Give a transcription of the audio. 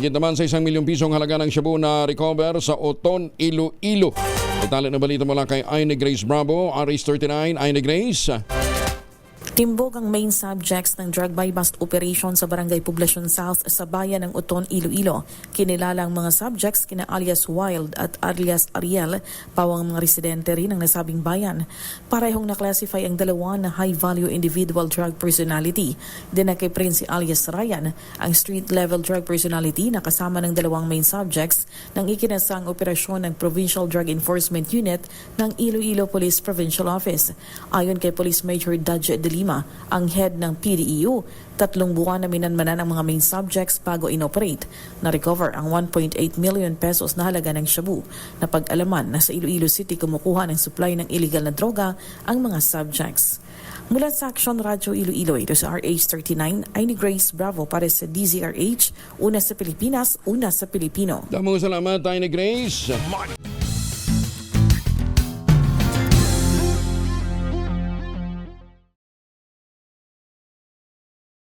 Higit naman sa 1 milyong pisong halaga ng shabu na recover sa Oton, Iloilo. Detalye na balita mula kay Aine Grace Bravo, RH39. Aine Grace. Timbog ang main subjects ng drug buy-bust operation sa Barangay Poblacion South sa bayan ng Oton, Iloilo. Kinilala ang mga subjects kina alias Wild at alias Ariel, pawang mga residente rin ng nasabing bayan. Parehong naklasify ang dalawa na high-value individual drug personality. Din na kay Prince alias Ryan, ang street-level drug personality na kasama ng dalawang main subjects ng ikinasang operasyon ng Provincial Drug Enforcement Unit ng Iloilo Police Provincial Office. Ayon kay Police Major Dudge de Lima, ang head ng PDEU, 3 buwan na minanmanan ang mga main subjects bago inoperate. Na-recover ang 1.8 million pesos na halaga ng shabu. Napag-alaman na sa Iloilo City kumukuha ng supply ng illegal na droga ang mga subjects. Mula sa Action Radio Iloilo, ito sa RH39, ay ni Grace Bravo para sa DZRH, una sa Pilipinas, una sa Pilipino. Damong salamat, Aine Grace.